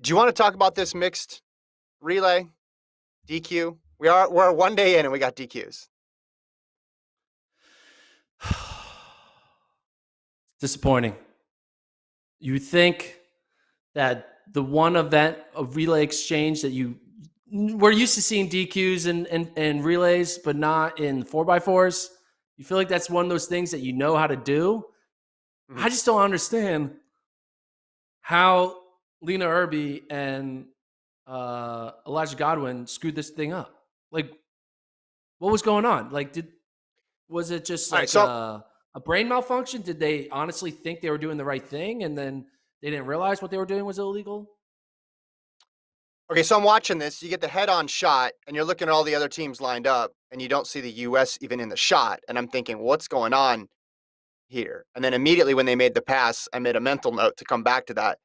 Do you want to talk about this mixed relay DQ? We're 1 day in and we got DQs. Disappointing. You think that the one event of relay exchange that we're used to seeing DQs and relays, but not in 4x4s. You feel like that's one of those things that you know how to do. Mhm. I just don't understand how Lena Irby and Elijah Godwin screwed this thing up. Like, what was going on? Like, was it just All right, like so a brain malfunction? Did they honestly think they were doing the right thing and then they didn't realize what they were doing was illegal? okay, so I'm watching this. You get the head-on shot, and you're looking at all the other teams lined up, and you don't see the U.S. even in the shot. And I'm thinking, what's going on here? And then immediately when they made the pass, I made a mental note to come back to that.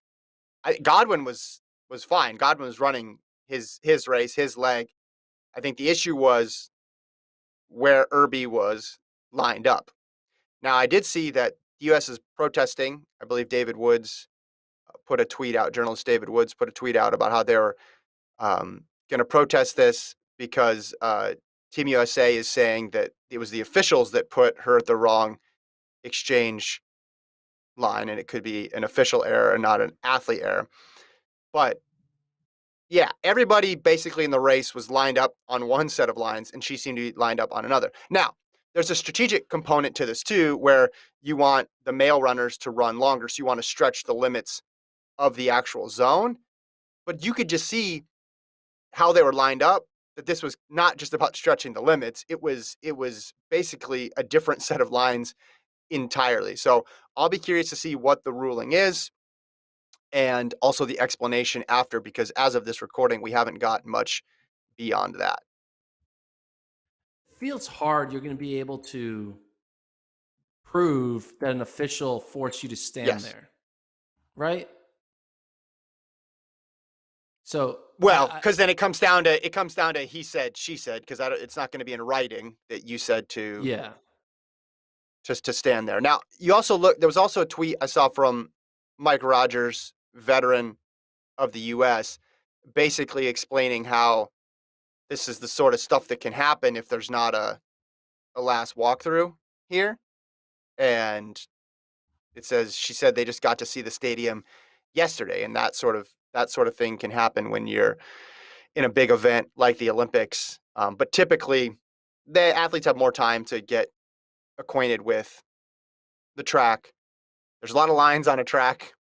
Godwin was fine. Godwin was running his race, his leg. I think the issue was where Irby was lined up. Now, I did see that the U.S. is protesting. I believe David Woods put a tweet out. Journalist David Woods put a tweet out about how they were going to protest this because Team USA is saying that it was the officials that put her at the wrong exchange line, and it could be an official error and not an athlete error. But yeah, everybody basically in the race was lined up on one set of lines, and she seemed to be lined up on another. Now, there's a strategic component to this too, where you want the male runners to run longer, so you want to stretch the limits of the actual zone. But you could just see how they were lined up, that this was not just about stretching the limits. It was basically a different set of lines entirely. So I'll be curious to see what the ruling is and also the explanation after, because as of this recording, we haven't gotten much beyond that. Feels hard you're going to be able to prove that an official forced you to stand Yes. there, right? So Well, because then it comes down to he said, she said, because it's not going to be in writing that you said to yeah, just to stand there. Now, you also look. There was also a tweet I saw from Mike Rogers, veteran of the U.S., basically explaining how this is the sort of stuff that can happen if there's not a last walkthrough here. And it says she said they just got to see the stadium yesterday, and that sort of thing can happen when you're in a big event like the Olympics. But typically, the athletes have more time to get acquainted with the track. There's a lot of lines on a track,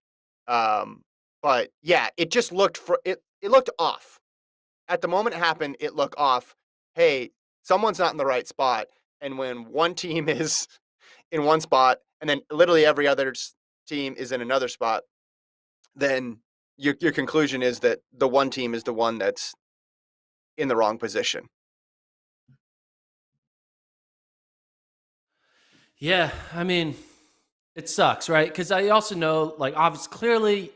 but yeah, it just looked for it. It looked off at the moment it happened. It looked off. Hey, someone's not in the right spot, and when one team is in one spot, and then literally every other team is in another spot, then your conclusion is that the one team is the one that's in the wrong position. yeah. I mean, it sucks, right? Because I also know, like, obviously, clearly,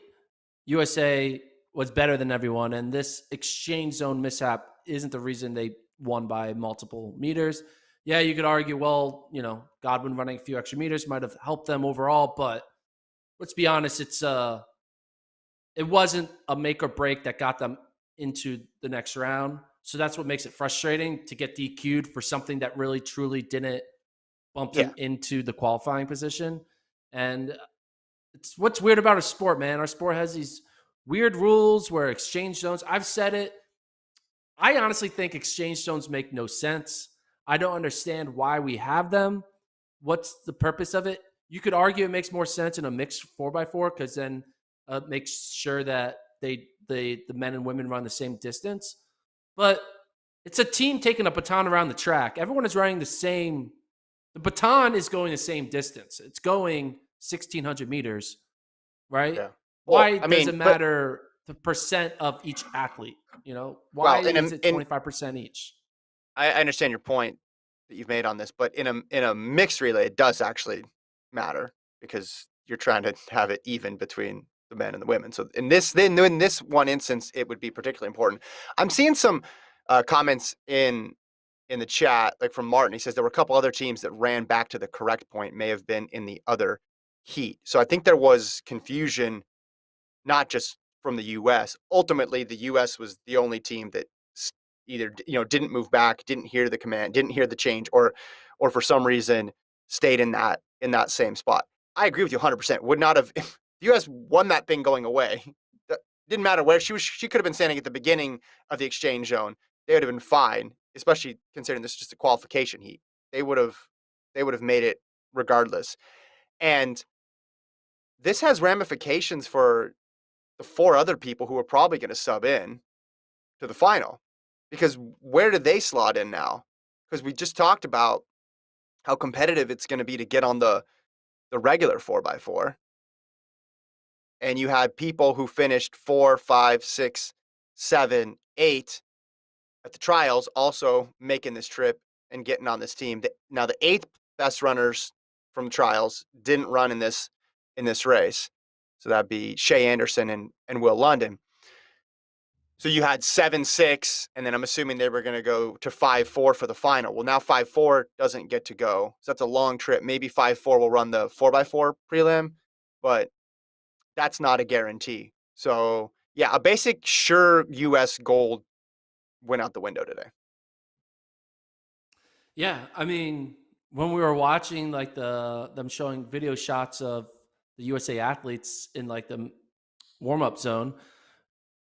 USA was better than everyone, and this exchange zone mishap isn't the reason they won by multiple meters. Yeah, you could argue, well, Godwin running a few extra meters might have helped them overall, but let's be honest, it wasn't a make or break that got them into the next round. So that's what makes it frustrating to get DQ'd for something that really truly didn't bump Yeah. you into the qualifying position. And it's what's weird about our sport, man. Our sport has these weird rules where exchange zones, I've said it. I honestly think exchange zones make no sense. I don't understand why we have them. What's the purpose of it? You could argue it makes more sense in a mixed 4x4 because then it makes sure that the men and women run the same distance. But it's a team taking a baton around the track. Everyone is running the same. The baton is going the same distance. It's going 1,600 meters, right? Yeah. Well, Why I does mean, it but matter the percent of each athlete? Why well, is it 25% each? I understand your point that you've made on this, but in a mixed relay, it does actually matter because you're trying to have it even between the men and the women. So in this one instance, it would be particularly important. I'm seeing some comments in the chat, like from Martin. He says there were a couple other teams that ran back to the correct point, may have been in the other heat. So I think there was confusion, not just from the U.S. Ultimately, the U.S. was the only team that either didn't move back, didn't hear the command, didn't hear the change, or for some reason stayed in that same spot. I agree with you 100%. Would not have if the U.S. won that thing going away. Didn't matter where she was. She could have been standing at the beginning of the exchange zone. They would have been fine, especially considering this is just a qualification heat. They would have made it regardless. And this has ramifications for the four other people who are probably going to sub in to the final. Because where do they slot in now? Because we just talked about how competitive it's going to be to get on the regular 4x4. And you had people who finished 4, 5, 6, 7, 8 at the trials also making this trip and getting on this team. Now the eighth best runners from the trials didn't run in this race. So that'd be Shea Anderson and Will London. So you had 7-6, and then I'm assuming they were going to go to 5-4 for the final. Well, now 5-4 doesn't get to go. So that's a long trip. Maybe 5-4 will run the 4x4 prelim, but that's not a guarantee. So yeah, a basic sure US gold went out the window today. Yeah, I mean, when we were watching like them showing video shots of the USA athletes in like the warm up zone,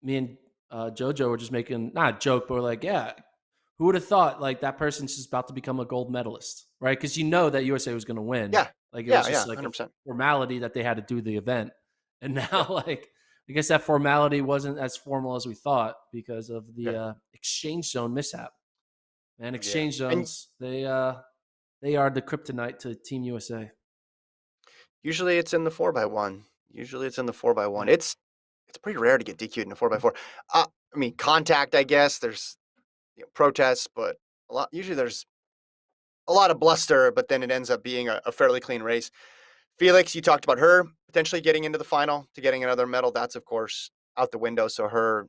me and JoJo were just making not a joke, but we're like, yeah, who would have thought like that person's just about to become a gold medalist, right? Because you know that USA was going to win. Yeah. Like it Yeah, was yeah, just like a 100%. formality that they had to do the event, and now Yeah. like I guess that formality wasn't as formal as we thought because of the Yeah. exchange zone mishap. Man, Yeah. exchange And zones they are the kryptonite to Team USA. usually it's in the 4x1. Usually it's in the 4x1. Yeah, It's pretty rare to get DQ'd in a 4x4. I mean, contact, I guess. There's protests, but usually there's a lot of bluster, but then it ends up being a fairly clean race. Felix, you talked about her potentially getting into the final to getting another medal. That's, of course, out the window. So her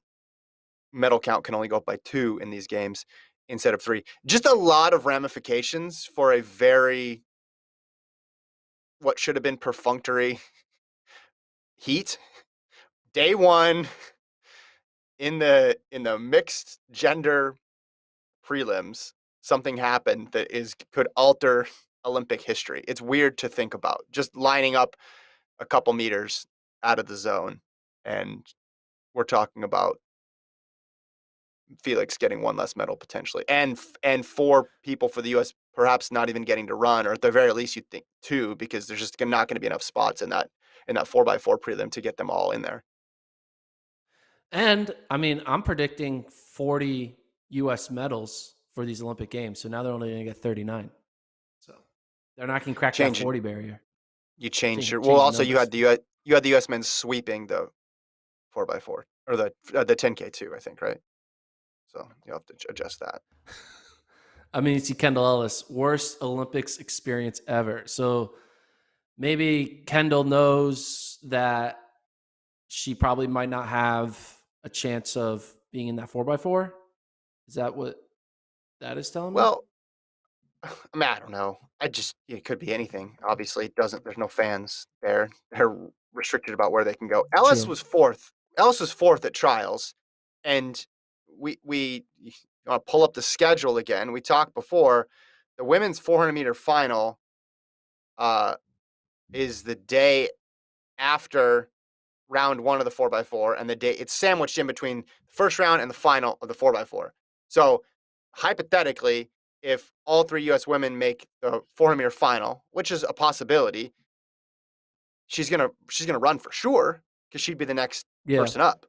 medal count can only go up by 2 in these games instead of 3. Just a lot of ramifications for a very, what should have been perfunctory heat. Day one in the mixed gender prelims, something happened that could alter Olympic history. It's weird to think about. Just lining up a couple meters out of the zone, and we're talking about Felix getting one less medal potentially, and 4 people for the U.S. perhaps not even getting to run, or at the very least, you'd think 2, because there's just not going to be enough spots in that 4x4 prelim to get them all in there. and I mean, I'm predicting 40 U.S. medals for these Olympic Games. So now they're only going to get 39. So they're not going to crack that Changing 40 barrier. you changed your well. Change the Also, you numbers. had the U.S. men's sweeping the 4x4 or the 10K too, I think, right? So you'll have to adjust that. I mean, see Kendall Ellis, worst Olympics experience ever. So maybe Kendall knows that she probably might not have a chance of being in that 4x4. Is that what that is telling me? Well, I mean, I don't know. It could be anything. Obviously, it doesn't. There's no fans there. They're restricted about where they can go. Ellis True. was fourth. Ellis was fourth at trials, and we pull up the schedule again. We talked before. The women's 400-meter final uh, is the day after round 1 of the 4x4, and it's sandwiched in between the first round and the final of the 4x4. So hypothetically, if all 3 U.S. women make the 400-meter final, which is a possibility, she's gonna run for sure because she'd be the next Yeah. person up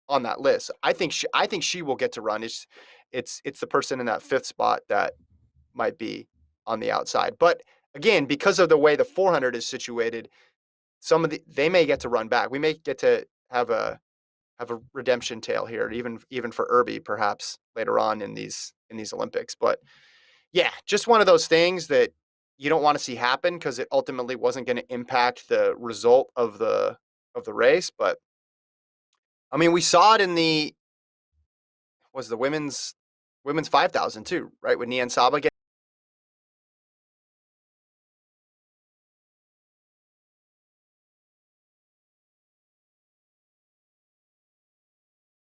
on that list. I think she will get to run. It's the person in that 5th spot that might be on the outside. But again, because of the way the 400 is situated, they may get to run back. We may get to have a redemption tale here, even for Irby, perhaps later on in these Olympics. But yeah, just one of those things that you don't want to see happen because it ultimately wasn't going to impact the result of the race. But I mean, we saw it in the women's 5,000 too, right? With Nian Saba